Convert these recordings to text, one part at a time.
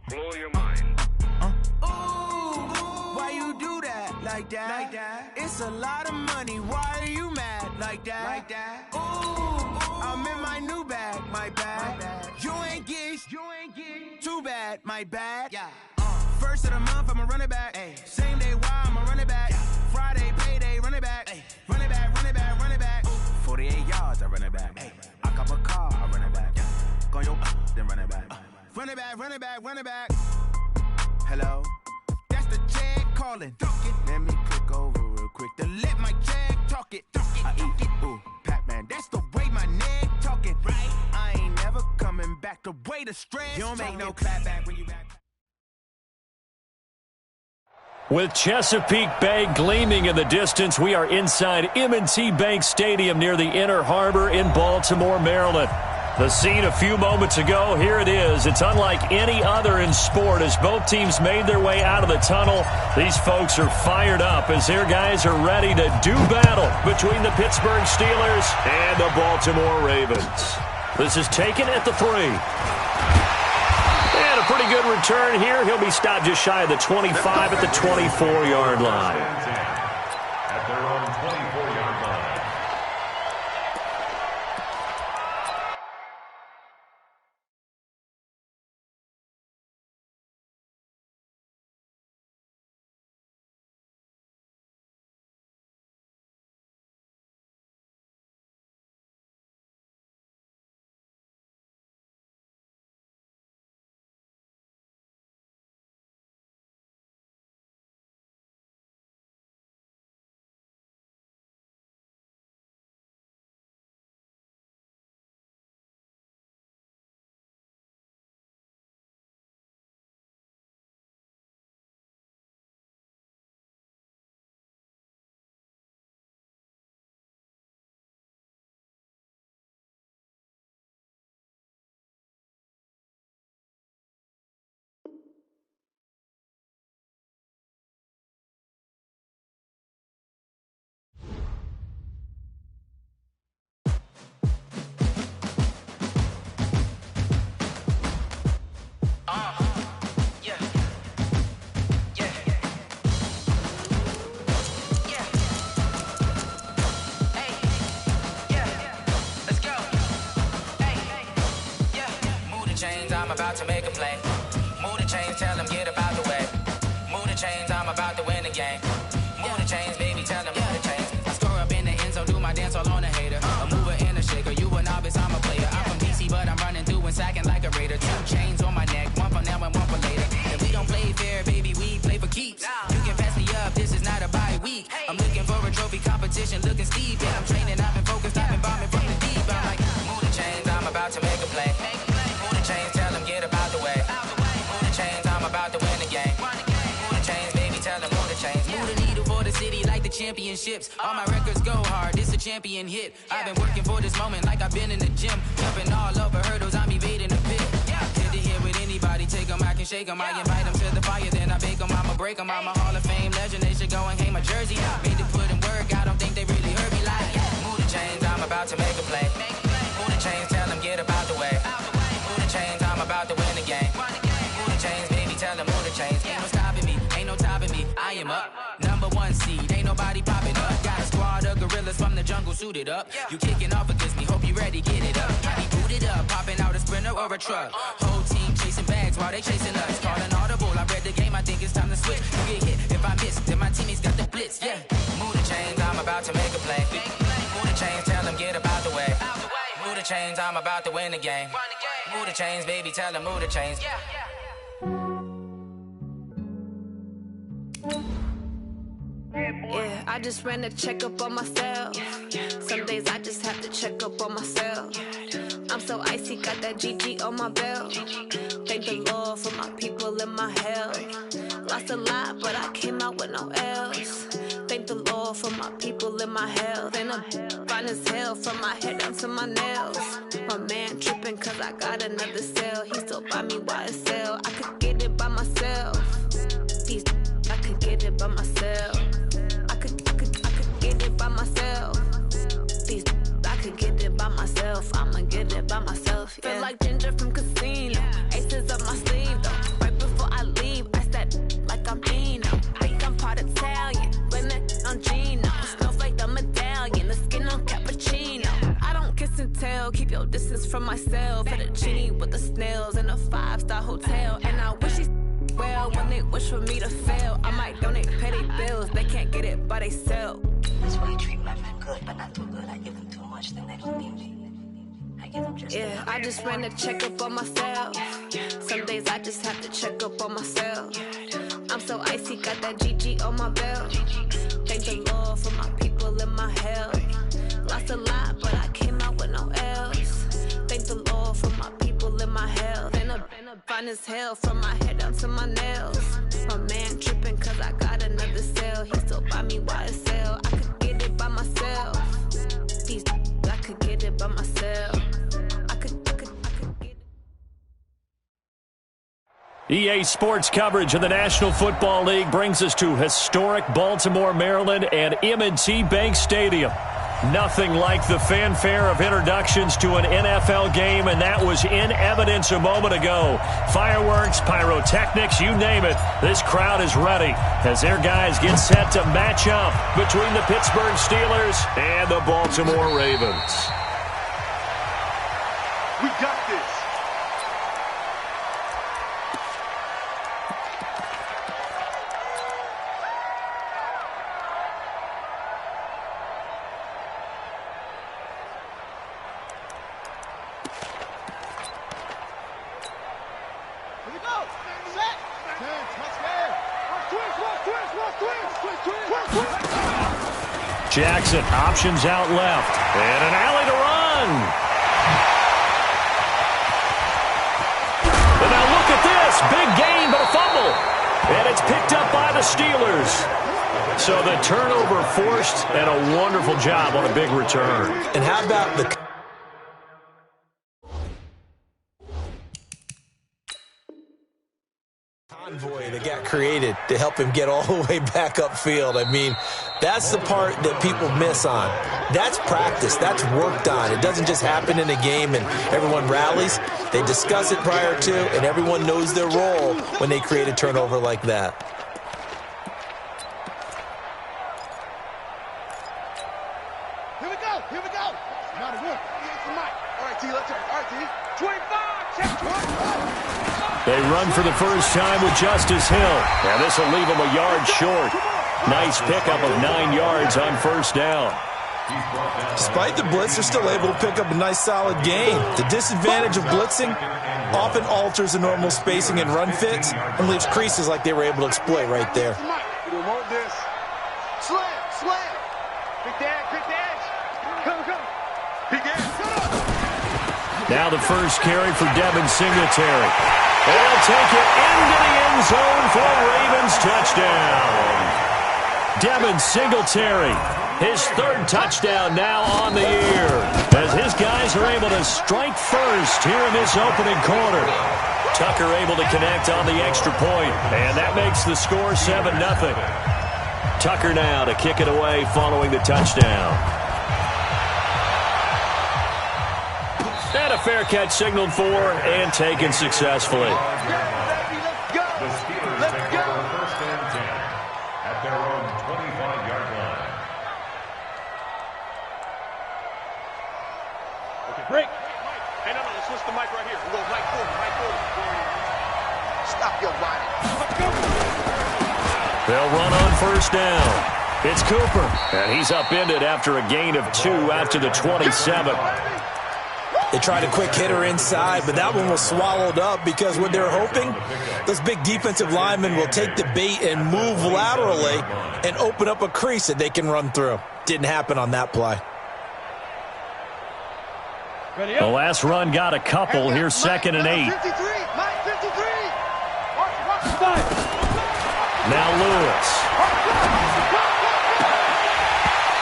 blow your mind. Why you do that like that? It's a lot of money. Why are you mad like that? I'm in my new bag, my bad. You ain't get too bad, my bad. First of the month, I'ma run it back. Same day, why I'ma run it back. Friday, payday, run it back. Run it back, run it back, run it back. 48 yards, I run it back. I cop a car, I run it back. Go your then run it back. Run it back, run it back, run it back. Hello, that's the jag calling. Let me click over real quick to let my jag talk it. I eat it, ooh, Pac-Man. That's the way my neck talking. Right, I ain't never coming back. The way the stress. You don't make no clap back when you back. With Chesapeake Bay gleaming in the distance, we are inside M&T Bank Stadium near the Inner Harbor in Baltimore, Maryland. The scene a few moments ago, here it is. It's unlike any other in sport as both teams made their way out of the tunnel. These folks are fired up as their guys are ready to do battle between the Pittsburgh Steelers and the Baltimore Ravens. This is taken at the 3. And a pretty good return here. He'll be stopped just shy of the 25 at the 24-yard line. At their own 24-yard line. I'm about to make a play. Move the chains, tell them get up out the way. Move the chains, I'm about to win the game. Move the chains, baby, tell them move the chains. I score up in the end zone, do my dance all on a hater. A mover and a shaker, you a novice, I'm a player. I'm from DC, but I'm running through and sacking like a raider. 2 chains on my neck, one for now and one for later. And we don't play fair, baby, we play for keeps. You can pass me up, this is not a bye week. I'm looking for a trophy competition, looking steep. And I'm training, I've been focused, I've been bombing from the deep. I'm like, move the chains, I'm about to make a play. Move the chains, tell them get up out the way. Move the chains, I'm about to win the game. Move the chains, baby, tell them move the chains. Move the needle for the city like the championships. All my records go hard, this a champion hit. I've been working for this moment like I've been in the gym. Jumping all over hurdles, I'm evading the pit. Hit the hit with anybody, take them, I can shake them. I invite them to the fire, then I bake them, I'ma break them. I'm a Hall of Fame legend, they should go and hang my jersey. Made to put in work, I don't think they really heard me like, move the chains, I'm about to make a play. Move the chains, tell them get up out the way. Move the chains, I'm about to win the game. Move the chains, baby, tell them move the chains. Ain't no stopping me, ain't no topping me, I am up. Number 1 seed, ain't nobody popping up. Got a squad of gorillas from the jungle suited up. You kicking off against me, hope you ready, get it up. I be booted up, popping out a sprinter or a truck. Whole team chasing bags while they chasing us. Calling audible, I read the game, I think it's time to switch. You get hit, if I miss, then my teammates got the blitz, yeah. Move the chains, I'm about to make a play. Move the chains, tell them get up out the way. Move the chains, I'm about to win the game. Move the chains, baby, tell them move the chains. Yeah, I just ran a checkup on myself. Some days I just have to check up on myself. I'm so icy, got that GG on my belt. Thank the Lord for my people and my health. Lost a lot, but I came out with no L's. Thank the Lord for my people and my health. And I'm fine as hell from my head down to my nails. My man tripping cause I got another cell. He still buy me YSL. I could get it by myself. These I could get it by myself. I could get it by myself. These I could get it by myself. I'ma get it by myself. Yeah. Feel like Ginger from Casino. Aces up my sleeve though. Right Social distance from myself. At a genie with the snails in a 5-star hotel. And I wish he well when they wish for me to fail. I might donate petty bills, they can't get it by themselves. That's why you treat my friend good, but not too good. I give them too much, then they don't need me. I give them just enough. I just ran a checkup on myself. Some days I just have to check up on myself. I'm so icy, got that GG on my belt. Thank the Lord for my people and my health. Lost a lot, but I came out with no else. Thank the Lord for my people and my health. And a fine as hell from my head down to my nails. My man tripping cause I got another cell. He still buy me YSL. I could get it by myself. These I could get it by myself. I could get it. EA Sports coverage of the National Football League brings us to historic Baltimore, Maryland, and M&T Bank Stadium. Nothing like the fanfare of introductions to an NFL game, and that was in evidence a moment ago. Fireworks, pyrotechnics, you name it. This crowd is ready as their guys get set to match up between the Pittsburgh Steelers and the Baltimore Ravens. We got this. Jackson options out left, and an alley to run. And now look at this, big gain but a fumble, and it's picked up by the Steelers. So the turnover forced, and a wonderful job on a big return. And how about the convoy that got created to help him get all the way back upfield? I mean, that's the part that people miss on. That's practice. That's worked on. It doesn't just happen in a game and everyone rallies. They discuss it prior to, and everyone knows their role when they create a turnover like that. Here we go. Here we go. Not a good. It's the mic. All right, T. Let's turn. All right, T. 25. Check 25. They run for the first time with Justice Hill. Now this will leave them a yard short. Nice pickup of 9 yards on first down. Despite the blitz, they're still able to pick up a nice solid gain. The disadvantage of blitzing often alters the normal spacing and run fits and leaves creases like they were able to exploit right there. We want this. Slam, slam. Big dash, big dash. Come, come. Big dash. Now the first carry for Devin Singletary. And he'll take it into the end zone for a Ravens touchdown. Devin Singletary, his third touchdown now on the year, as his guys are able to strike first here in this opening quarter. Tucker able to connect on the extra point, and that makes the score 7-0. Tucker now to kick it away following the touchdown. And a fair catch signaled for and taken successfully. The Steelers take over first and 10 at their own 25-yard line. Okay, break. Hey, no, let's switch the mic right here. We'll go right forward. Stop your whining. Let's go. They'll run on first down. It's Cooper, and he's upended after a gain of 2 after the 27. They tried a quick hitter inside, but that one was swallowed up because what they're hoping, those big defensive linemen will take the bait and move laterally and open up a crease that they can run through. Didn't happen on that play. The last run got a couple. Here's 2nd and 8. 53. Mike 53. Now Lewis.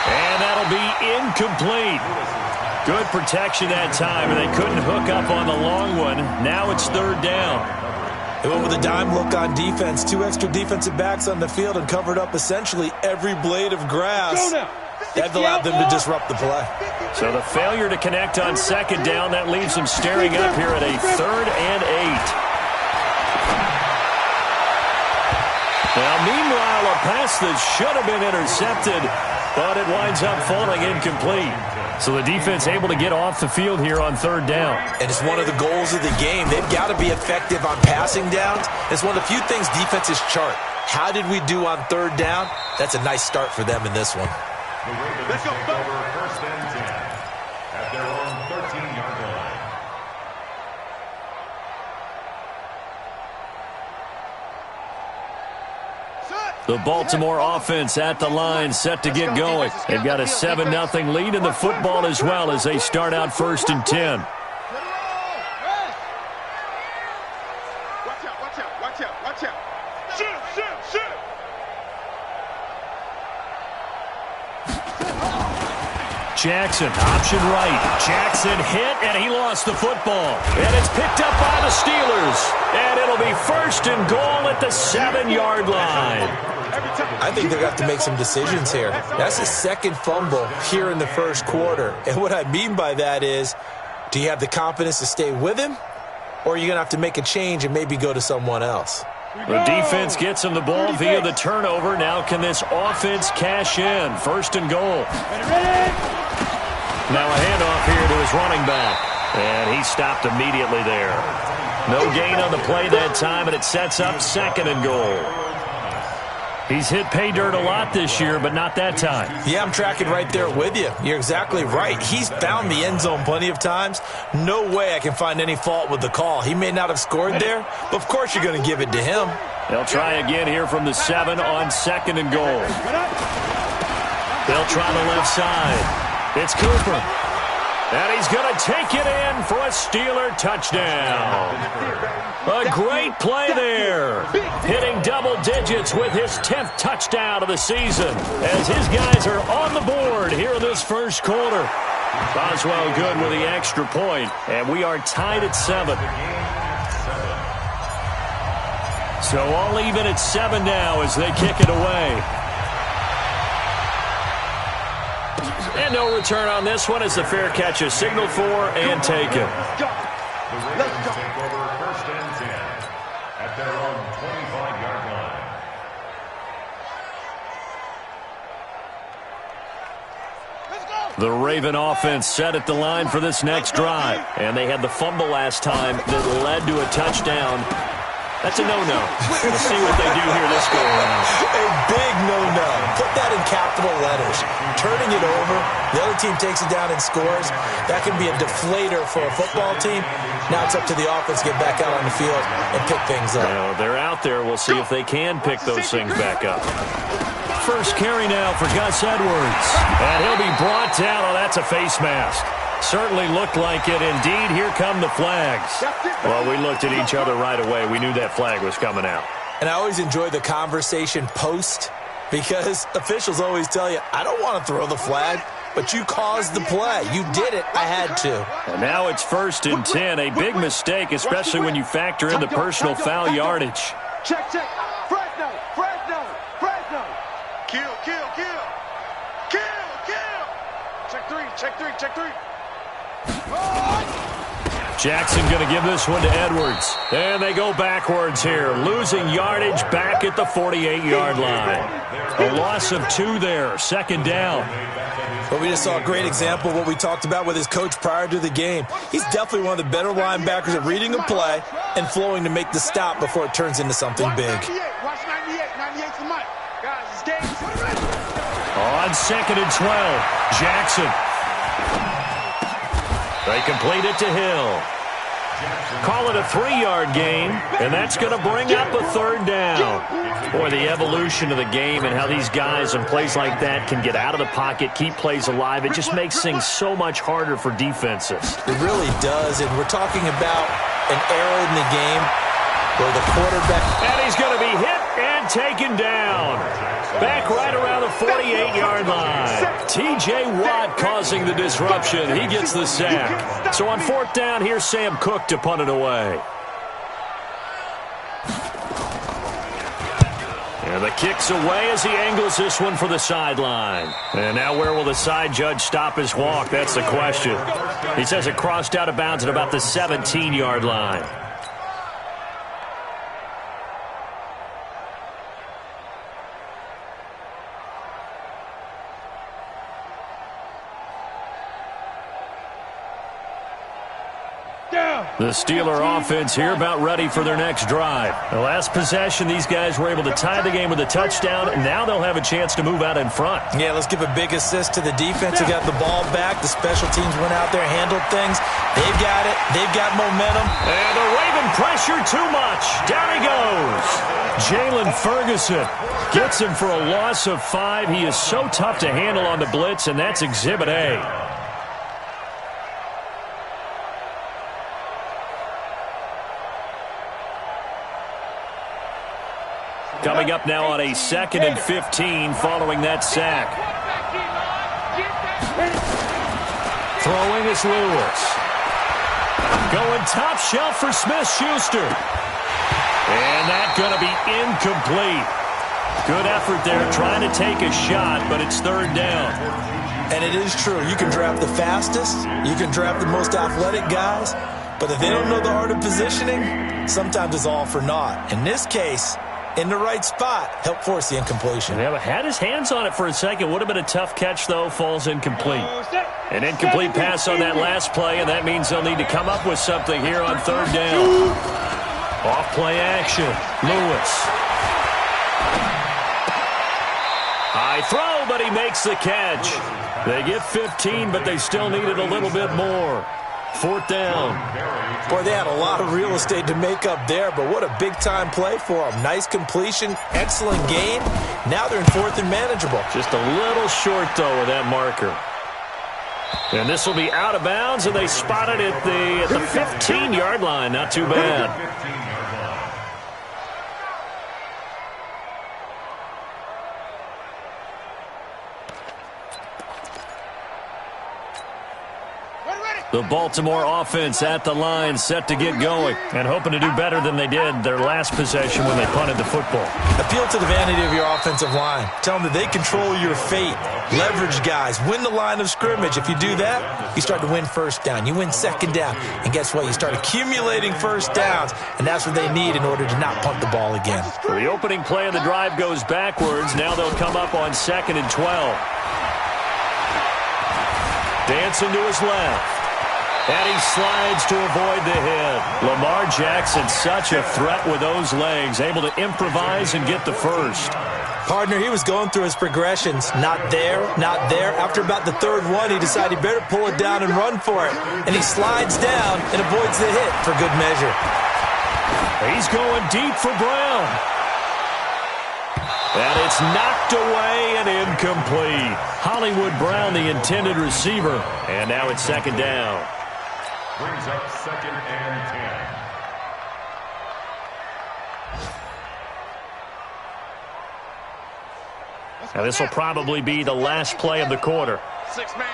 And that'll be incomplete. Good protection that time, and they couldn't hook up on the long one. Now it's 3rd down. They went with a dime look on defense. 2 extra defensive backs on the field and covered up essentially every blade of grass. That allowed them to disrupt the play. So the failure to connect on 2nd down, that leaves them staring up here at a 3rd and 8. Now, meanwhile, a pass that should have been intercepted, but it winds up falling incomplete. So the defense able to get off the field here on third down. And it's one of the goals of the game. They've got to be effective on passing downs. It's one of the few things defenses chart. How did we do on third down? That's a nice start for them in this one. The Ravens take over first and 10 at their own 13-yard line. The Baltimore offense at the line, set to get going. They've got a 7-0 lead in the football as well as they start out first and 10. Watch out, watch out, watch out, watch out. Shoot, shoot, shoot. Jackson, option right. Jackson hit, and he lost the football. And it's picked up by the Steelers. And it'll be first and goal at the 7-yard line. I think they're going to have to make some decisions here. That's his second fumble here in the first quarter. And what I mean by that is, do you have the confidence to stay with him? Or are you going to have to make a change and maybe go to someone else? The defense gets him the ball via the turnover. Now can this offense cash in? First and goal. Now a handoff here to his running back. And he stopped immediately there. No gain on the play that time, and it sets up second and goal. He's hit pay dirt a lot this year, but not that time. Yeah, I'm tracking right there with you. You're exactly right. He's found the end zone plenty of times. No way I can find any fault with the call. He may not have scored there, but of course you're going to give it to him. They'll try again here from the 7 on second and goal. They'll try the left side. It's Cooper. And he's going to take it in for a Steeler touchdown. A great play there. Hitting double digits with his 10th touchdown of the season as his guys are on the board here in this first quarter. Boswell good with the extra point, and we are tied at 7. So all even at 7 now as they kick it away. And no return on this one as the fair catch is signaled for and taken. The Ravens take over first and 10 at their own 25-yard line. The Raven offense set at the line for this next drive. And they had the fumble last time that led to a touchdown. That's a no-no. We'll see what they do here this go around. A big no-no. Put that in capital letters. Turning it over, the other team takes it down and scores. That can be a deflator for a football team. Now it's up to the offense to get back out on the field and pick things up. Well, they're out there. We'll see if they can pick those things back up. First carry now for Gus Edwards. And he'll be brought down. Oh, that's a face mask. Certainly looked like it. Indeed, here come the flags. Well, we looked at each other right away. We knew that flag was coming out. And I always enjoy the conversation post because officials always tell you, I don't want to throw the flag, but you caused the play. You did it. I had to. And now it's first and 10. A big mistake, especially when you factor in the personal foul yardage. Check, check. Fresno, Fresno, Fresno. Kill, kill, kill. Kill, kill. Check three, check three, check three. Jackson going to give this one to Edwards. And they go backwards here, losing yardage back at the 48-yard line. A loss of 2 there, second down. But we just saw a great example of what we talked about with his coach prior to the game. He's definitely one of the better linebackers at reading a play and flowing to make the stop before it turns into something big. Watch 98, 98's the mic. Guys, it's game. On second and 12, Jackson. They complete it to Hill. Call it a 3-yard gain, and that's going to bring up a third down. Boy, the evolution of the game and how these guys in plays like that can get out of the pocket, keep plays alive, it just makes things so much harder for defenses. It really does, and we're talking about an era in the game where the quarterback... And he's going to be hit and taken down. Back right around the 48-yard line. T.J. Watt causing the disruption. He gets the sack. So on fourth down, here's Sam Cook to punt it away. And the kick's away as he angles this one for the sideline. And now where will the side judge stop his walk? That's the question. He says it crossed out of bounds at about the 17-yard line. The Steeler offense here about ready for their next drive. The last possession, these guys were able to tie the game with a touchdown, and now they'll have a chance to move out in front. Yeah, let's give a big assist to the defense who got the ball back. The special teams went out there, handled things. They've got it. They've got momentum. And the Raven pressure too much. Down he goes. Jalen Ferguson gets him for a loss of 5. He is so tough to handle on the blitz, and that's Exhibit A. Coming up now on a 2nd and 15 following that sack. Throwing is Lewis. Going top shelf for Smith-Schuster. And that's going to be incomplete. Good effort there trying to take a shot, but it's 3rd down. And it is true. You can draft the fastest. You can draft the most athletic guys. But if they don't know the art of positioning, sometimes it's all for naught. In this case, in the right spot, help force the incompletion. Yeah, had his hands on it for a second. Would have been a tough catch, though. Falls incomplete. An incomplete pass on that last play, and that means they'll need to come up with something here on 3rd down. Off-play action. Lewis. High throw, but he makes the catch. They get 15, but they still needed a little bit more. 4th down. Boy, they had a lot of real estate to make up there, but what a big-time play for them. Nice completion, excellent gain. Now they're in 4th and manageable. Just a little short, though, with that marker. And this will be out of bounds, and they spot it at the 15-yard line. Not too bad. The Baltimore offense at the line, set to get going, and hoping to do better than they did their last possession when they punted the football. Appeal to the vanity of your offensive line. Tell them that they control your fate. Leverage guys. Win the line of scrimmage. If you do that, you start to win 1st down. You win 2nd down. And guess what? You start accumulating 1st downs, and that's what they need in order to not punt the ball again. So the opening play of the drive goes backwards. Now they'll come up on 2nd and 12. Dancing to his left. And he slides to avoid the hit. Lamar Jackson, such a threat with those legs, able to improvise and get the first. Partner, he was going through his progressions. Not there, not there. After about the 3rd one, he decided he better pull it down and run for it. And he slides down and avoids the hit for good measure. He's going deep for Brown. And it's knocked away and incomplete. Hollywood Brown, the intended receiver. And now it's 2nd down. Brings up 2nd and 10. Now this will probably be the last play of the quarter. 6-man.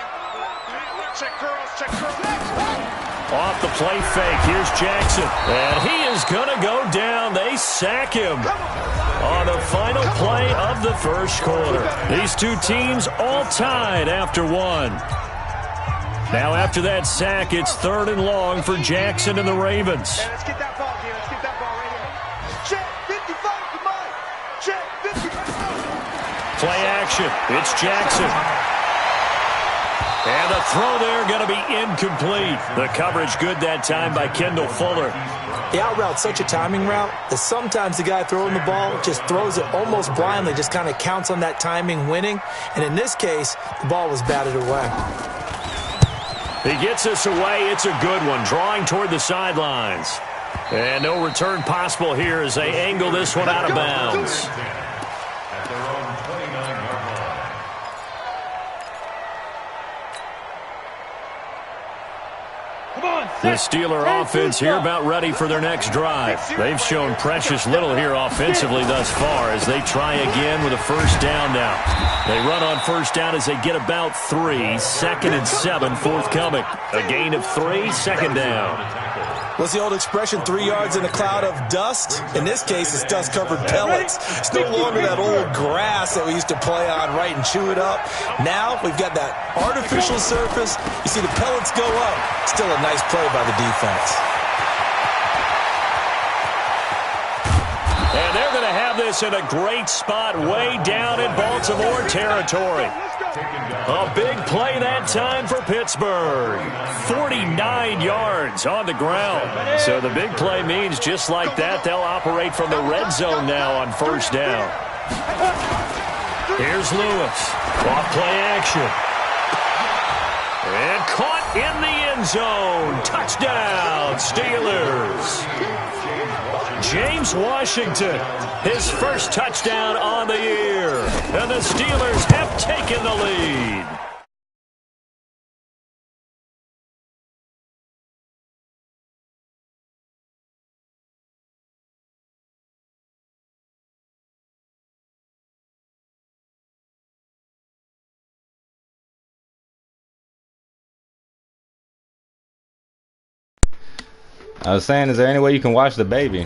Check curls, check curls. Off the play fake, here's Jackson. And he is going to go down. They sack him on the final play of the 1st quarter. These two teams all tied after 1. Now after that sack, it's 3rd and long for Jackson and the Ravens. Hey, let's get that ball, kid. Let's get that ball right here. Check 55, come on. Check 55. Play action. It's Jackson. And the throw there going to be incomplete. The coverage good that time by Kendall Fuller. The out route's such a timing route that sometimes the guy throwing the ball just throws it almost blindly, just kind of counts on that timing winning. And in this case, the ball was batted away. He gets this away. It's a good one. Drawing toward the sidelines. And no return possible here as they angle this one out of bounds. At their own 29-yard line. The Steeler offense here about ready for their next drive. They've shown precious little here offensively thus far as they try again with a 1st down now. They run on 1st down as they get about 3. 2nd and 7 forthcoming. A gain of 3, 2nd down. What's the old expression, 3 yards in a cloud of dust? In this case, it's dust-covered pellets. It's no longer that old grass that we used to play on, right, and chew it up. Now we've got that artificial surface. You see the pellets go up. Still a nice play by the defense. And they're going to have this in a great spot way down in Baltimore territory. A big play that that time for Pittsburgh. 49 yards on the ground. So the big play means just like that, they'll operate from the red zone now on first down. Here's Lewis. Off play action. And caught in the end zone. Touchdown, Steelers. James Washington, his first touchdown on the year. And the Steelers have taken the lead. I was saying, is there any way you can watch the baby?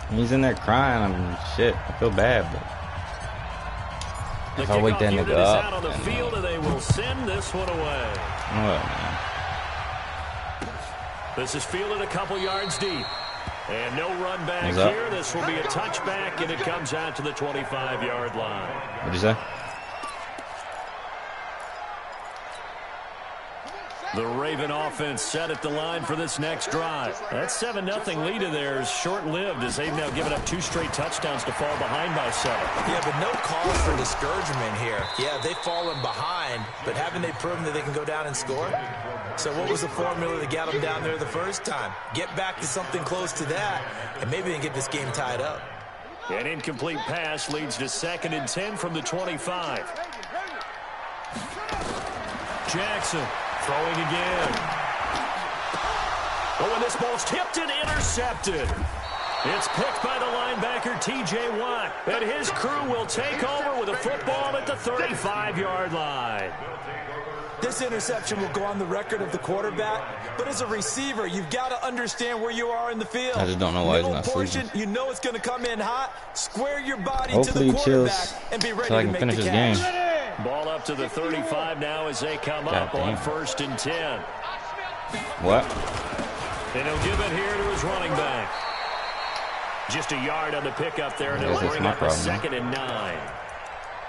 He's in there crying. I mean, shit. I feel bad, but if I wake that nigga up, out on the field, and they will send this one away. What, man? This is fielded a couple yards deep, and no run back here. This will be a touchback, and it comes out to the 25-yard line. What'd you say? The Raven offense set at the line for this next drive. That 7-0 lead of theirs short-lived as they've now given up 2 straight touchdowns to fall behind by 7. Yeah, but no cause for discouragement here. Yeah, they've fallen behind, but haven't they proven that they can go down and score? So what was the formula that got them down there the first time? Get back to something close to that, and maybe they can get this game tied up. An incomplete pass leads to 2nd and 10 from the 25. Jackson. Throwing again. Oh, and this ball's tipped and intercepted. It's picked by the linebacker, T.J. Watt. And his crew will take over with a football at the 35-yard line. This interception will go on the record of the quarterback, but as a receiver, you've got to understand where you are in the field. I just don't know why he's not sleeping. You know it's going to come in hot. Square your body Hopefully to the quarterback and be ready so I to can make finish the this catch. game. Ball up to the 35 now as they come up on 1st and 10. What? And he'll give it here to his running back. Just a yard on the pickup there, and it'll bring up a 2nd and 9.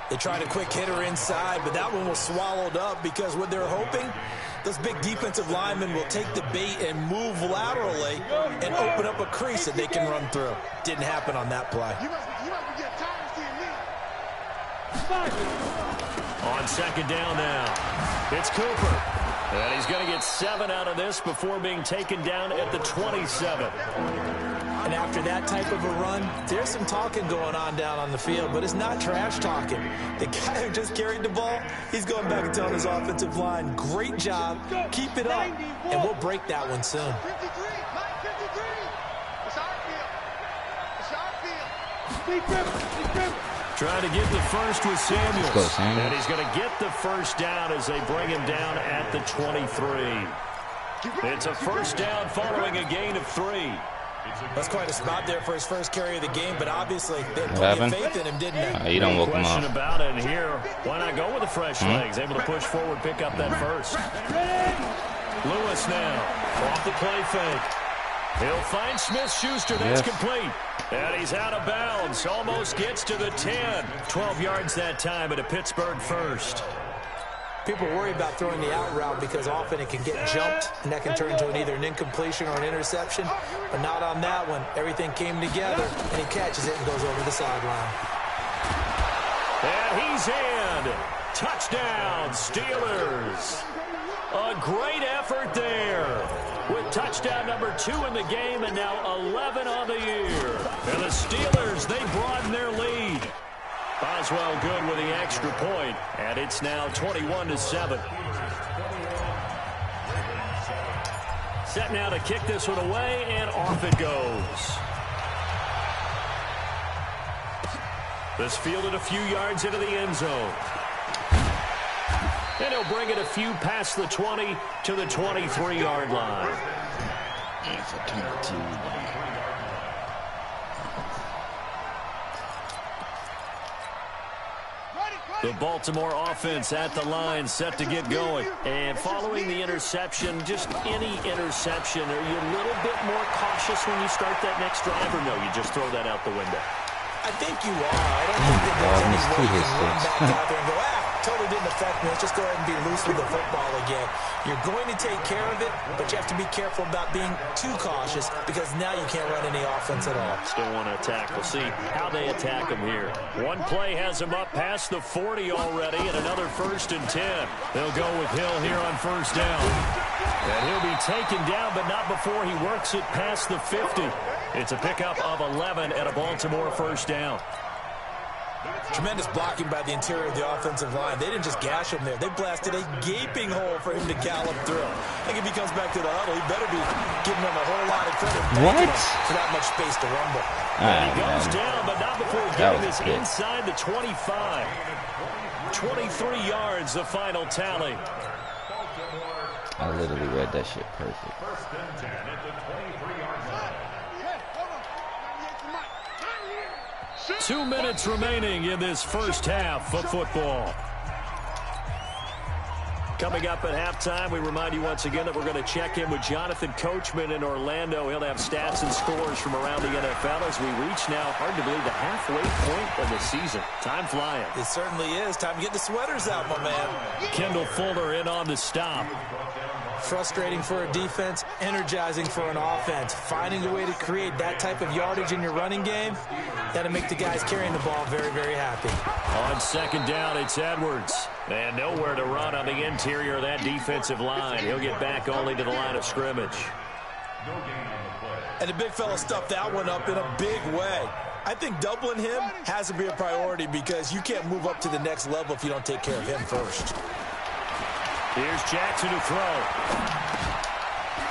They tried a quick hitter inside, but that one was swallowed up because what they're hoping, those big defensive linemen will take the bait and move laterally and open up a crease that they can run through. Didn't happen on that play. On 2nd down now, it's Cooper. And he's going to get 7 out of this before being taken down at the 27. And after that type of a run, there's some talking going on down on the field, but it's not trash talking. The guy who just carried the ball, he's going back and telling his offensive line, great job, keep it up, and we'll break that one soon. 53, Mike 53. It's our field. It's our field. Trying to get the first with Samuels. Let's go, Samuels. And he's going to get the first down as they bring him down at the 23. It's a first down following a gain of 3. That's quite a spot there for his first carry of the game, but obviously they had plenty of faith in him, didn't they? You don't woke him Question up. about it here. Why not go with the fresh legs? Able to push forward, pick up that first. Lewis now off the play fake. He'll find Smith-Schuster. That's complete. And he's out of bounds. Almost gets to the 10. 12 yards that time at a Pittsburgh first. People worry about throwing the out route because often it can get jumped, and that can turn into either an incompletion or an interception. But not on that one. Everything came together, and he catches it and goes over the sideline. And he's in. Touchdown, Steelers. A great effort there. With touchdown number 2 in the game and now 11 on the year. And the Steelers, they broaden their lead. Boswell good with the extra point, and it's now 21-7. Set now to kick this one away, and off it goes. This fielded a few yards into the end zone. And he'll bring it a few past the 20 to the 23-yard line. The Baltimore offense at the line, set to get going. And following the interception, just any interception, are you a little bit more cautious when you start that next drive, or no, you just throw that out the window? I think you are. I don't think that there's any way you can run back out there and go, totally didn't affect me. Let's just go ahead and be loose with the football again. You're going to take care of it, but you have to be careful about being too cautious because now you can't run any offense at all. Still want to attack. We'll see how they attack him here. One play has him up past the 40 already, and another 1st and 10. They'll go with Hill here on 1st down. And he'll be taken down, but not before he works it past the 50. It's a pickup of 11 and a Baltimore 1st down. Tremendous blocking by the interior of the offensive line. They didn't just gash him there. They blasted a gaping hole for him to gallop through. I think if he comes back to the huddle, he better be giving them a whole lot of credit for that much space to rumble. And he goes down, but not before getting this inside the 25. 23 yards, the final tally. I literally read that shit perfect. 1st and 10 at the 23-yard line. 2 minutes remaining in this first half of football. Coming up at halftime, we remind you once again that we're going to check in with Jonathan Coachman in Orlando. He'll have stats and scores from around the NFL as we reach now, hard to believe, the halfway point of the season. Time flying. It certainly is. Time to get the sweaters out, my man. Kendall Fuller in on the stop. Frustrating for a defense, energizing for an offense. Finding a way to create that type of yardage in your running game, that'll make the guys carrying the ball very, very happy. On 2nd down, it's Edwards. And nowhere to run on the interior of that defensive line. He'll get back only to the line of scrimmage. And the big fella stuffed that one up in a big way. I think doubling him has to be a priority because you can't move up to the next level if you don't take care of him first. Here's Jackson to throw.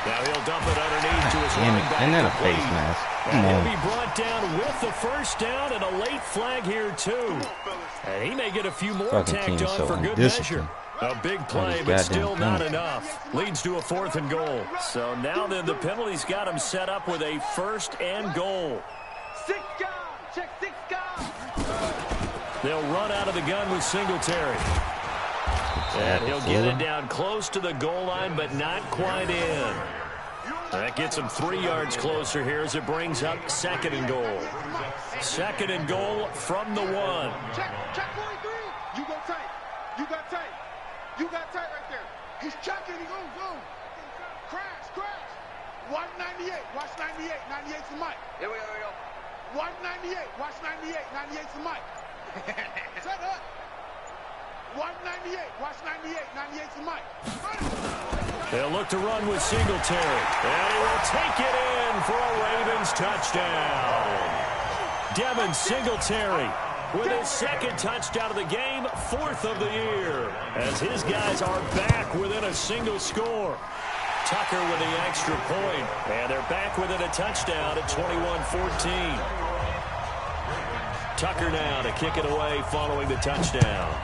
Now he'll dump it underneath to his running back. And then a face mask. And he'll be brought down with the 1st down and a late flag here, too. And he may get a few more tacked on for good measure. A big play, but still not enough. Leads to a 4th and goal. So now then the penalty's got him set up with a 1st and goal. 6 guys. Check 6 guys. They'll run out of the gun with Singletary. And he'll get it down close to the goal line, but not quite in. That gets him 3 yards closer here as it brings up 2nd and goal. 2nd and goal from the 1. Check 43. You go tight. You got tight. You got tight right there. He's checking. He goes, go. Crash. Watch 98. Watch 98. 98's the mic. Here we go. Watch 98. Watch 98. 98's the mic. Set up. Watch 98. Watch 98. 98's the mic. They'll look to run with Singletary. And he will take it in for a Ravens touchdown. Devin Singletary with his 2nd touchdown of the game, 4th of the year, as his guys are back within a single score. Tucker with the extra point, and they're back within a touchdown at 21-14. Tucker now to kick it away following the touchdown.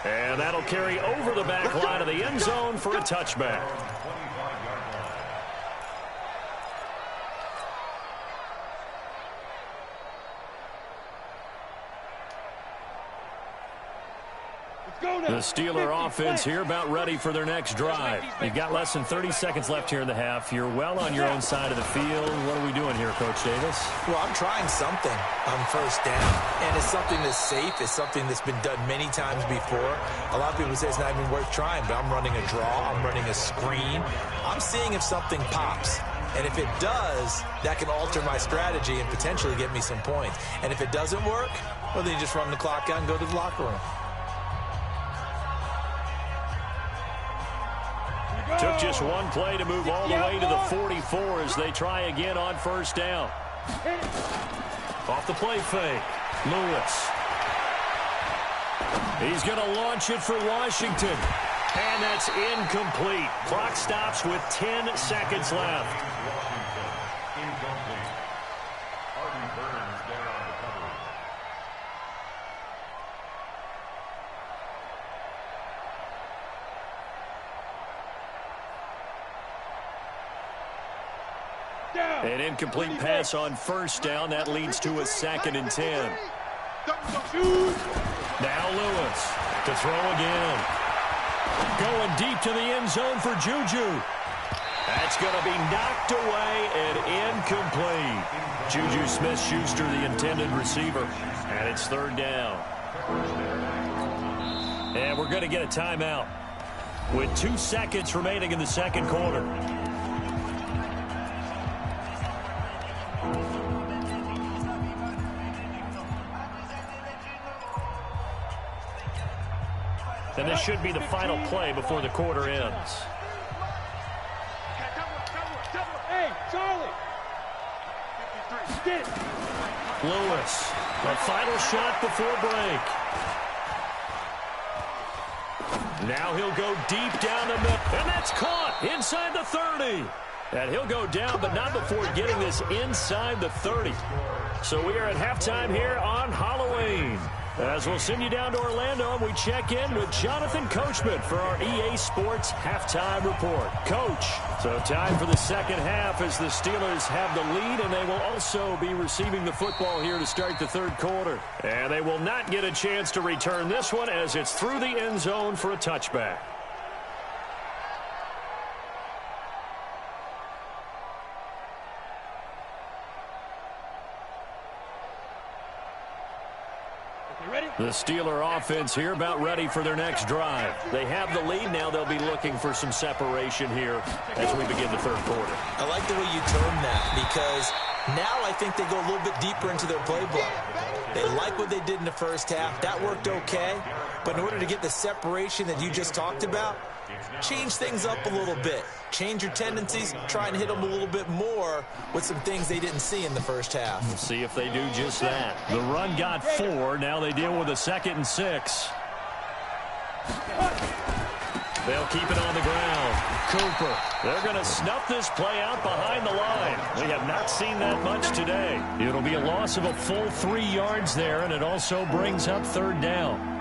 And that'll carry over the back line of the end zone for a touchback. The Steeler offense here about ready for their next drive. You've got less than 30 seconds left here in the half. You're well on your own side of the field. What are we doing here, Coach Davis? Well, I'm trying something on 1st down, and it's something that's safe. It's something that's been done many times before. A lot of people say it's not even worth trying, but I'm running a draw. I'm running a screen. I'm seeing if something pops. And if it does, that can alter my strategy and potentially get me some points. And if it doesn't work, well, then you just run the clock out and go to the locker room. Took just one play to move all the way to the 44 as they try again on 1st down. Off the play fake, Lewis. He's going to launch it for Washington. And that's incomplete. Clock stops with 10 seconds left. An incomplete pass on 1st down. That leads to a 2nd and 10. Now Lewis to throw again. Going deep to the end zone for Juju. That's going to be knocked away and incomplete. Juju Smith-Schuster, the intended receiver, and it's third down. And we're going to get a timeout with 2 seconds remaining in the second quarter. And this should be the final play before the quarter ends. Hey, Charlie! Lewis, a final shot before break. Now he'll go deep down the middle, and that's caught inside the 30. And he'll go down, but not before getting this inside the 30. So we are at halftime here on Halloween. As we'll send you down to Orlando, and we check in with Jonathan Coachman for our EA Sports Halftime Report. Coach, so time for the second half as the Steelers have the lead, and they will also be receiving the football here to start the third quarter. And they will not get a chance to return this one as it's through the end zone for a touchback. The Steeler offense here about ready for their next drive. They have the lead. Now they'll be looking for some separation here as we begin the third quarter. I like the way you term that because now I think they go a little bit deeper into their playbook. They like what they did in the first half. That worked okay. But in order to get the separation that you just talked about, change things up a little bit. Change your tendencies, try and hit them a little bit more with some things they didn't see in the first half. We'll see if they do just that. The run got 4. Now they deal with a 2nd and 6. They'll keep it on the ground. Cooper. They're going to snuff this play out behind the line. We have not seen that much today. It'll be a loss of a full 3 yards there, and it also brings up third down.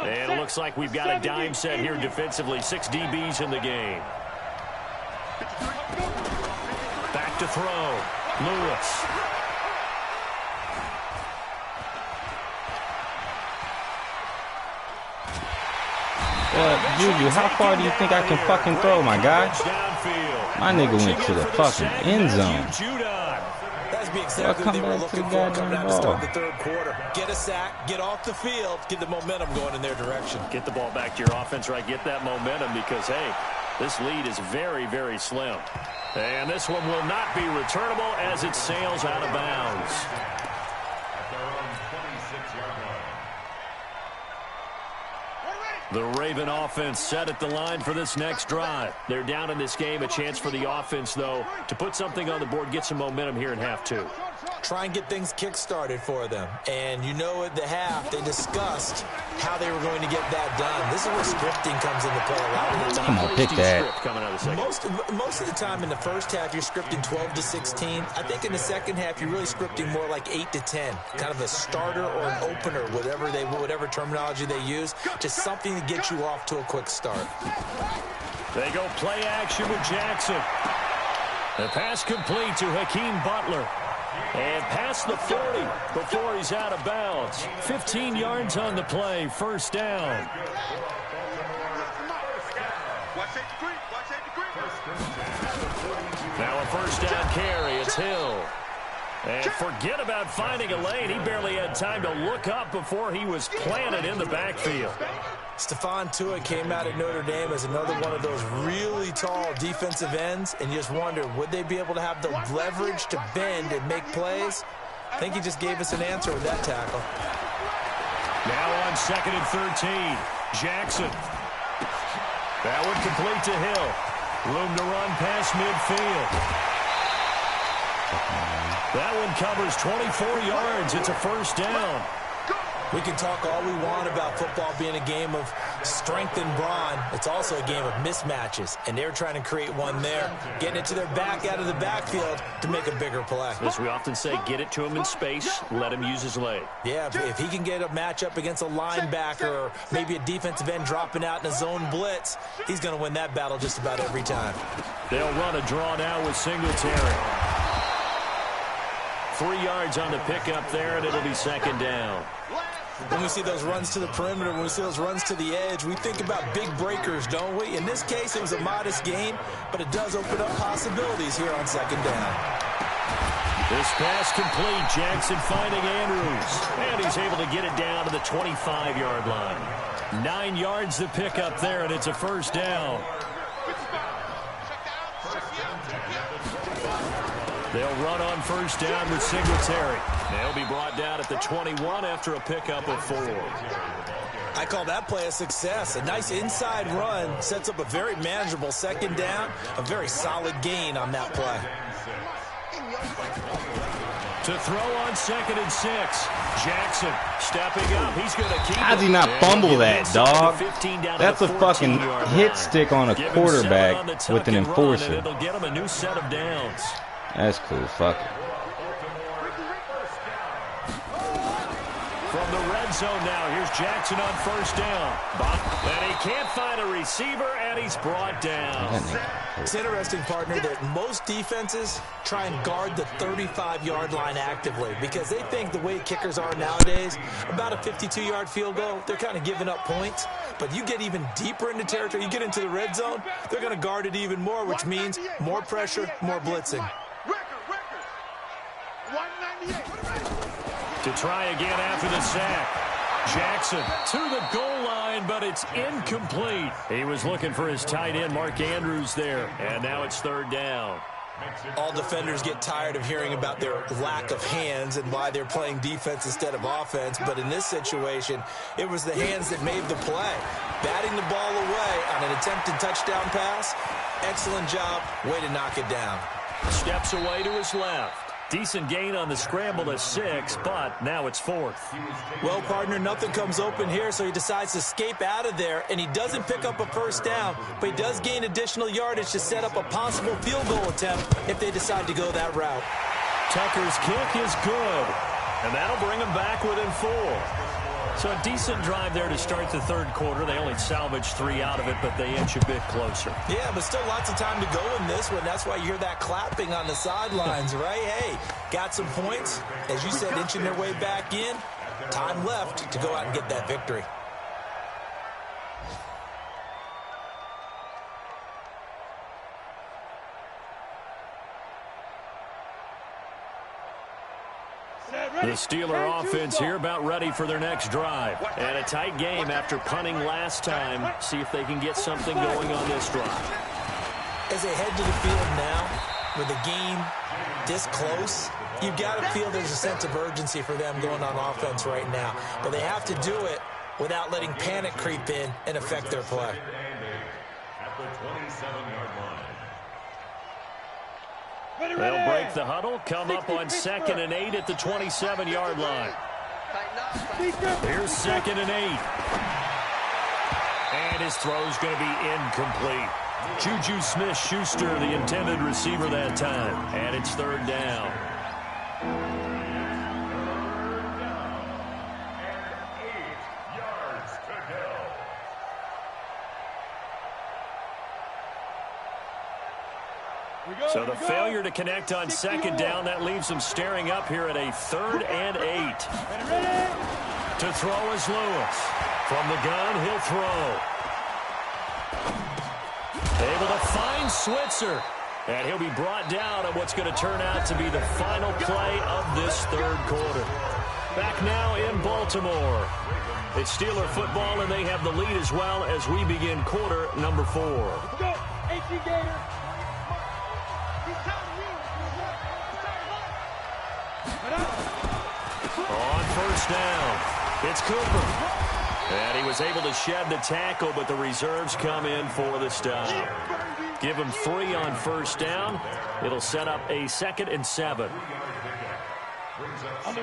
And it looks like we've got a dime set here defensively. 6 DBs in the game. Back to throw. Lewis. Juju, how far do you think I can fucking throw, my guy? My nigga went to the fucking end zone. That's be exactly what they were looking for coming out to start the third quarter. Get a sack, get off the field, get the momentum going in their direction. Get the ball back to your offense, right? Get that momentum because, hey, this lead is very, very slim. And this one will not be returnable as it sails out of bounds. The Raven offense set at the line for this next drive. They're down in this game. A chance for the offense, though, to put something on the board, get some momentum here in half 2. Try and get things kick-started for them. And you know at the half, they discussed how they were going to get that done. This is where scripting comes into play a lot of the time. Come on, pick that. Most of the time in the first half, you're scripting 12 to 16. I think in the second half, you're really scripting more like 8 to 10. Kind of a starter or an opener, whatever terminology they use. Just something to get you off to a quick start. They go play action with Jackson. The pass complete to Hakeem Butler. And past the 40 before he's out of bounds. 15 yards on the play, first down. Now a first down carry, it's Hill. And forget about finding a lane. He barely had time to look up before he was planted in the backfield. Stephon Tua came out at Notre Dame as another one of those really tall defensive ends, and you just wonder, would they be able to have the leverage to bend and make plays? I think he just gave us an answer with that tackle. Now on 2nd and 13, Jackson. That one complete to Hill. Room to run past midfield. That one covers 24 yards. It's a first down. We can talk all we want about football being a game of strength and brawn. It's also a game of mismatches, and they're trying to create one there, getting it to their back out of the backfield to make a bigger play. As we often say, get it to him in space, let him use his leg. Yeah, if he can get a matchup against a linebacker or maybe a defensive end dropping out in a zone blitz, he's going to win that battle just about every time. They'll run a draw now with Singletary. 3 yards on the pickup there, and it'll be second down. when we see those runs to the perimeter, when we see those runs to the edge, we think about big breakers, don't we? In this case, it was a modest gain, but it does open up possibilities here on second down. This pass complete. Jackson finding Andrews. And he's able to get it down to the 25-yard line. 9 yards to pick up there, and it's a first down. They'll run on first down with Singletary. They'll be brought down at the 21 after a pickup of 4. I call that play a success. A nice inside run sets up a very manageable second down. A very solid gain on that play. To throw on 2nd and 6. Jackson stepping up. He's going to keep it. How'd he not fumble that, dog? That's a fucking hit stick on a quarterback with an enforcer. It'll get him a new set of downs. That's cool. Fuck it. From the red zone now, here's Jackson on first down. And he can't find a receiver, and he's brought down. It's interesting, partner, that most defenses try and guard the 35-yard line actively because they think the way kickers are nowadays, about a 52-yard field goal, they're kind of giving up points. But you get even deeper into territory, you get into the red zone, they're going to guard it even more, which means more pressure, more blitzing. To try again after the sack. Jackson to the goal line, but it's incomplete. He was looking for his tight end, Mark Andrews, there. And now it's third down. All defenders get tired of hearing about their lack of hands and why they're playing defense instead of offense. But in this situation, it was the hands that made the play. Batting the ball away on an attempted touchdown pass. Excellent job. Way to knock it down. Steps away to his left. Decent gain on the scramble to 6, but now it's 4th. Well, partner, nothing comes open here, so he decides to escape out of there, and he doesn't pick up a first down, but he does gain additional yardage to set up a possible field goal attempt if they decide to go that route. Tucker's kick is good, and that'll bring him back within 4. So a decent drive there to start the third quarter. They only salvaged 3 out of it, but they inch a bit closer. Yeah, but still lots of time to go in this one. That's why you hear that clapping on the sidelines, right? Hey, got some points. As you said, inching their way back in. Time left to go out and get that victory. The Steeler offense here about ready for their next drive. And a tight game after punting last time. See if they can get something going on this drive. As they head to the field now, with the game this close, you've got to feel there's a sense of urgency for them going on offense right now. But they have to do it without letting panic creep in and affect their play. At the 27-yard line. They'll break the huddle, come up on 2nd and 8 at the 27-yard line. Here's 2nd and 8. And his throw's going to be incomplete. Juju Smith-Schuster, the intended receiver that time. And it's third down. So the failure to connect on second down, that leaves them staring up here at a 3rd and 8. To throw is Lewis. From the gun, he'll throw. Able to find Switzer. And he'll be brought down on what's going to turn out to be the final play of this third quarter. Back now in Baltimore. It's Steeler football, and they have the lead as well as we begin quarter number 4. Go, H.E. Gator. On first down, it's Cooper. And he was able to shed the tackle, but the reserves come in for the stop. Give him 3 on first down. It'll set up a 2nd and 7.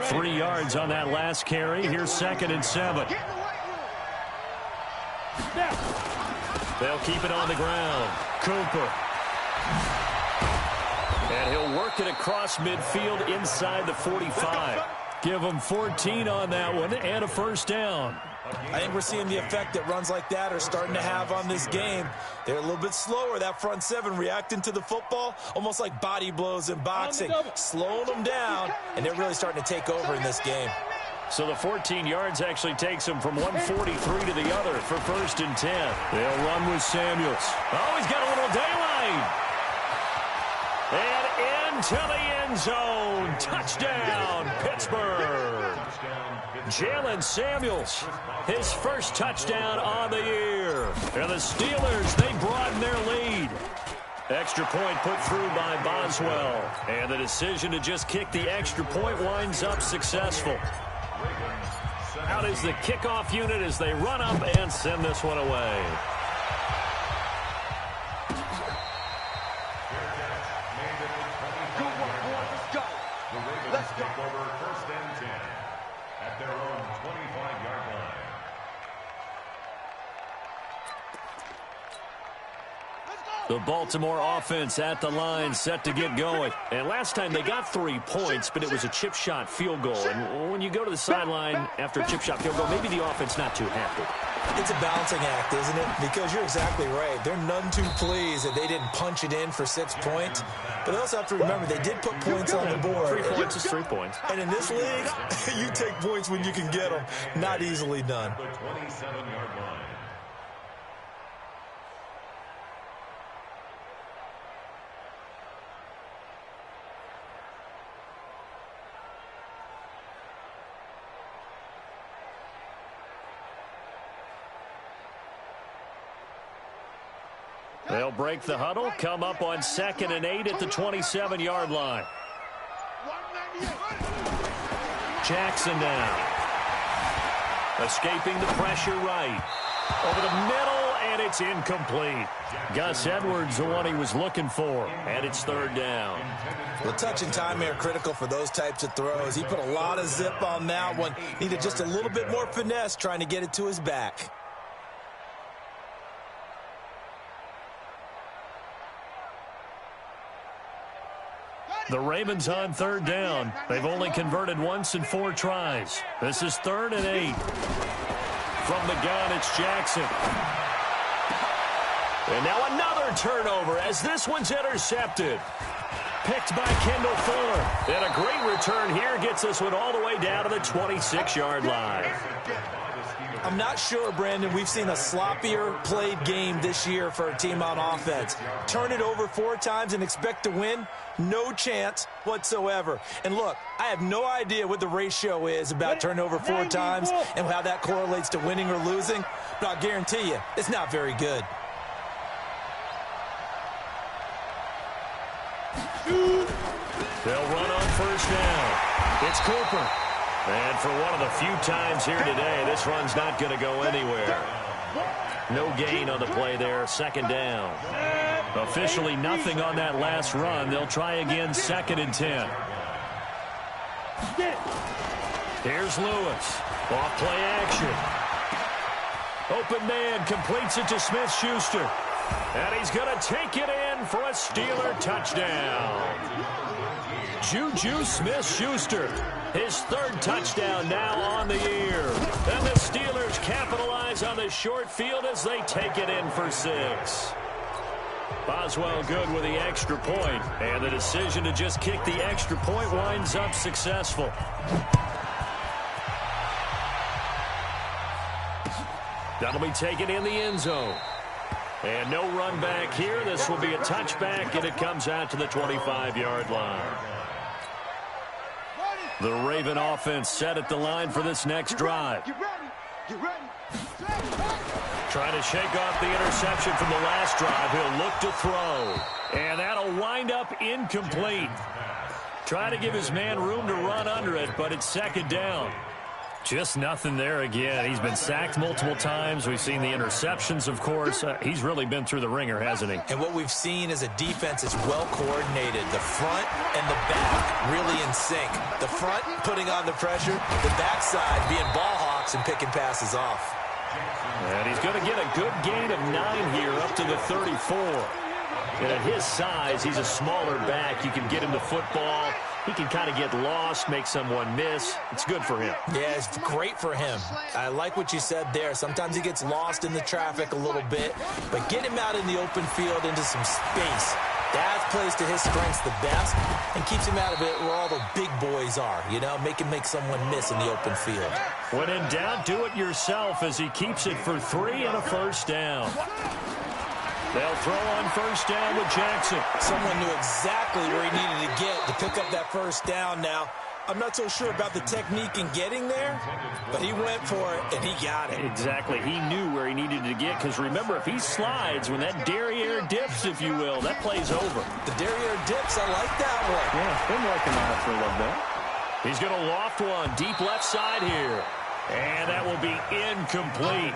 3 yards on that last carry. Here's 2nd and 7. They'll keep it on the ground. Cooper. And he'll work it across midfield inside the 45. Give him 14 on that one and a first down. I think we're seeing the effect that runs like that are starting to have on this game. They're a little bit slower, that front 7 reacting to the football, almost like body blows in boxing, slowing them down, and they're really starting to take over in this game. So the 14 yards actually takes him from 143 to the other for 1st and 10. They'll run with Samuels. Oh, he's got a little daylight. And into the end zone. Touchdown, Pittsburgh. Jalen Samuels, his first touchdown on the year. And the Steelers, they broaden their lead. Extra point put through by Boswell. And the decision to just kick the extra point winds up successful. Out is the kickoff unit as they run up and send this one away. Let's take over 1st and 10 at their own 25-yard line. The Baltimore offense at the line, set to get going. And last time they got 3 points, but it was a chip shot field goal. And when you go to the sideline after a chip shot field goal, maybe the offense not too happy. It's a balancing act, isn't it? Because you're exactly right. They're none too pleased that they didn't punch it in for 6 points. But they also have to remember they did put points on the board. 3 points is 3 points. And in this league, you take points when you can get them. Not easily done. The 27-yard line. They'll break the huddle, come up on 2nd and 8 at the 27-yard line. Jackson now. Escaping the pressure right. Over the middle, and it's incomplete. Gus Edwards, the one he was looking for, and it's 3rd down. The touch and time are critical for those types of throws. He put a lot of zip on that one. Needed just a little bit more finesse trying to get it to his back. The Ravens on 3rd down. They've only converted once in 4 tries. This is 3rd and 8. From the gun, it's Jackson. And now another turnover as this one's intercepted. Picked by Kendall Fuller. And a great return here gets this one all the way down to the 26-yard line. I'm not sure, Brandon, we've seen a sloppier played game this year for a team on offense. Turn it over 4 times and expect to win? No chance whatsoever. And look, I have no idea what the ratio is about turnover 4 times and how that correlates to winning or losing, but I'll guarantee you it's not very good. They'll run on 1st down. It's Cooper. And for one of the few times here today, this run's not going to go anywhere. No gain on the play there, 2nd down. Officially nothing on that last run. They'll try again, 2nd and 10. Here's Lewis. Off play action. Open man completes it to Smith-Schuster. And he's going to take it in for a Steeler touchdown. Juju Smith-Schuster, his 3rd touchdown now on the year. And the Steelers capitalize on the short field as they take it in for 6. Boswell good with the extra point, and the decision to just kick the extra point winds up successful. That'll be taken in the end zone. And no run back here. This will be a touchback, and it comes out to the 25-yard line. The Raven offense set at the line for this next drive. Trying to shake off the interception from the last drive. He'll look to throw. And that'll wind up incomplete. Trying to give his man room to run under it, but it's 2nd down. Just nothing there again. He's been sacked multiple times. We've seen the interceptions, of course. He's really been through the ringer, hasn't he? And what we've seen is a defense is well coordinated. The front and the back really in sync. The front putting on the pressure, the backside being ball hawks and picking passes off. And he's going to get a good gain of 9 here up to the 34. And at his size, he's a smaller back. You can get him the football. He can kind of get lost, make someone miss. It's good for him. Yeah, it's great for him. I like what you said there. Sometimes he gets lost in the traffic a little bit, but get him out in the open field into some space. That plays to his strengths the best and keeps him out of it where all the big boys are, you know, make someone miss in the open field. When in doubt, do it yourself as he keeps it for 3 and a first down. They'll throw on first down with Jackson. Someone knew exactly where he needed to get to pick up that first down now. I'm not so sure about the technique in getting there, but he went for it, and he got it. Exactly. He knew where he needed to get, because remember, if he slides, when that derriere dips, if you will, that play's over. The derriere dips, I like that one. Yeah, been working on it for a little bit. He's going to loft one, deep left side here. And that will be incomplete.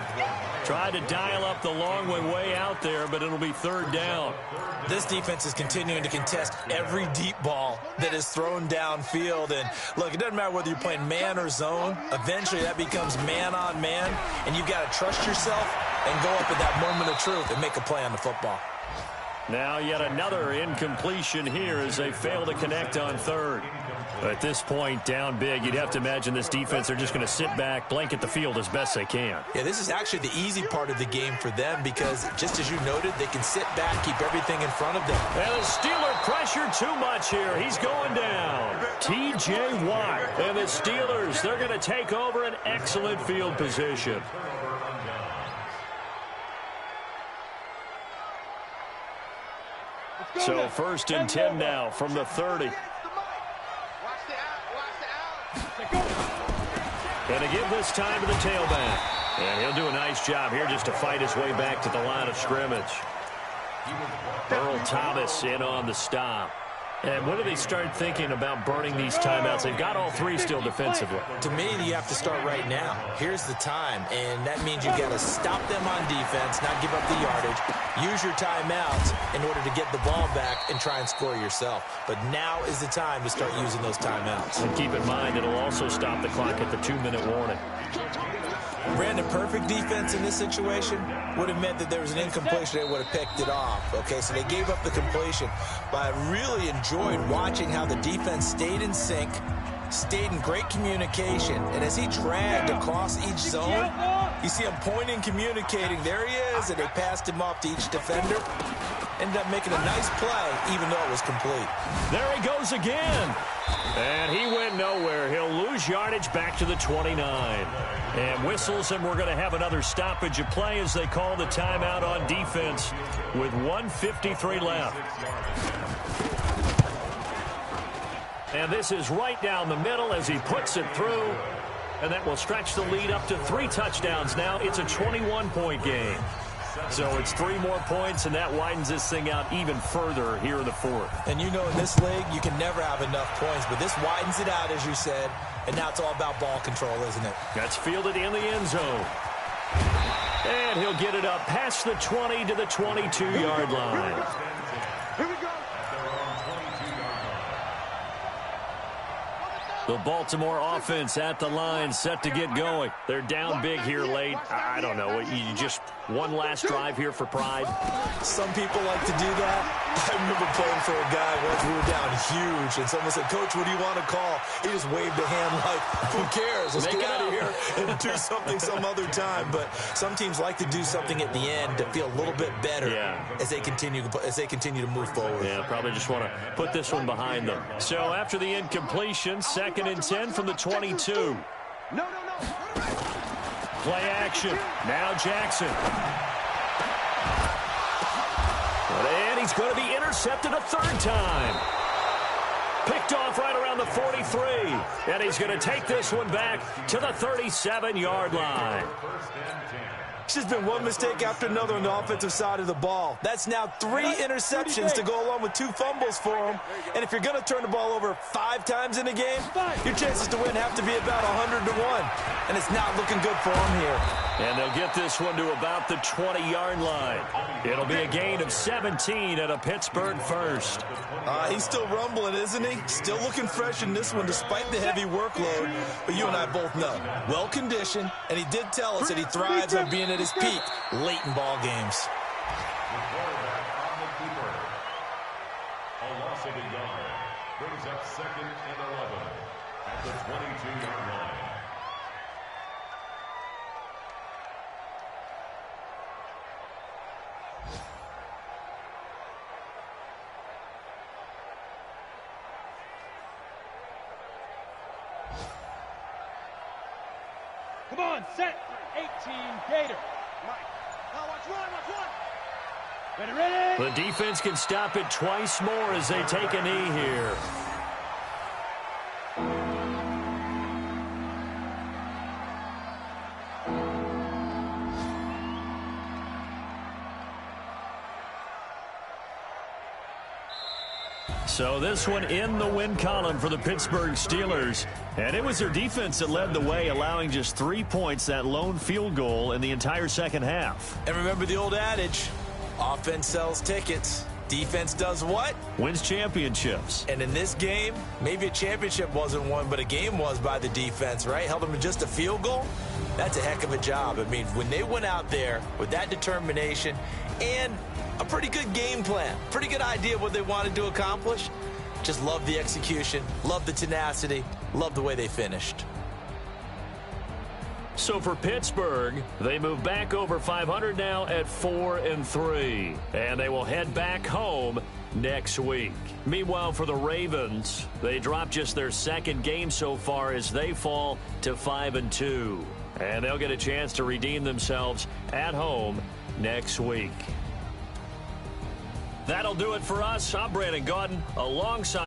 Tried to dial up the long one way out there, but it'll be third down. This defense is continuing to contest every deep ball that is thrown downfield. And, look, it doesn't matter whether you're playing man or zone. Eventually, that becomes man on man, and you've got to trust yourself and go up at that moment of truth and make a play on the football. Now yet another incompletion here as they fail to connect on third. At this point, down big, you'd have to imagine this defense, they're just going to sit back, blanket the field as best they can. Yeah, this is actually the easy part of the game for them because, just as you noted, they can sit back, keep everything in front of them. And the Steeler pressure too much here. He's going down. T.J. Watt. And the Steelers, they're going to take over an excellent field position. So first and 10 now from the 30. Going to give this time to the tailback. And he'll do a nice job here just to fight his way back to the line of scrimmage. Earl Thomas in on the stop. And when do they start thinking about burning these timeouts? They've got all three still defensively. To me, you have to start right now. Here's the time, and that means you've got to stop them on defense, not give up the yardage. Use your timeouts in order to get the ball back and try and score yourself. But now is the time to start using those timeouts. And keep in mind, it'll also stop the clock at the 2-minute warning. Brandon, perfect defense in this situation would have meant that there was an incompletion. They would have picked it off. Okay, so they gave up the completion. But I really enjoyed watching how the defense stayed in sync, stayed in great communication. And as he dragged across each zone, you see him pointing, communicating. There he is, and they passed him off to each defender. Ended up making a nice play, even though it was complete. There he goes again. And he went nowhere. He'll lose yardage back to the 29. And whistles, and we're going to have another stoppage of play as they call the timeout on defense with 1:53 left. And this is right down the middle as he puts it through. And that will stretch the lead up to 3 touchdowns now. It's a 21-point game. So it's 3 more points, and that widens this thing out even further here in the fourth. And you know in this league, you can never have enough points, but this widens it out, as you said, and now it's all about ball control, isn't it? That's fielded in the end zone. And he'll get it up past the 20 to the 22-yard line. Here we go. The Baltimore offense at the line, set to get going. They're down big here late. I don't know. You just one last drive here for pride. Some people like to do that. I remember playing for a guy once we were down huge, and someone said, "Coach, what do you want to call?" He just waved a hand like, "Who cares? Let's get out of here and do something some other time." But some teams like to do something at the end to feel a little bit better as they continue to move forward. Yeah, probably just want to put this one behind them. So after the incompletion, 2nd and 10 from the 22. No. Play action. Now Jackson. And he's going to be intercepted a 3rd time. Picked off right around the 43. And he's going to take this one back to the 37-yard line. It's just been one mistake after another on the offensive side of the ball. That's now 3 interceptions to go along with 2 fumbles for him. And if you're going to turn the ball over 5 times in a game, your chances to win have to be about 100 to 1. And it's not looking good for him here. And they'll get this one to about the 20-yard line. It'll be a gain of 17 at a Pittsburgh first. He's still rumbling, isn't he? Still looking fresh in this one despite the heavy workload. But you and I both know, well-conditioned, and he did tell us that he thrives on being at his peak late in ball games. A loss of a yard brings up 2nd and 11 at the 22-yard line. Come on, set. 18, Gator. Now watch one. Ready. The defense can stop it twice more as they take a knee here. So this one in the win column for the Pittsburgh Steelers. And it was their defense that led the way, allowing just 3 points, that lone field goal in the entire second half. And remember the old adage, offense sells tickets. Defense does what? Wins championships. And in this game, maybe a championship wasn't won, but a game was by the defense, right? Held them to just a field goal. That's a heck of a job. I mean, when they went out there with that determination and a pretty good game plan, pretty good idea of what they wanted to accomplish, just love the execution, love the tenacity, love the way they finished. So for Pittsburgh, they move back over 500 now at 4-3, and they will head back home next week. Meanwhile, for the Ravens, they drop just their second game so far as they fall to 5-2, and they'll get a chance to redeem themselves at home next week. That'll do it for us. I'm Brandon Gaudin alongside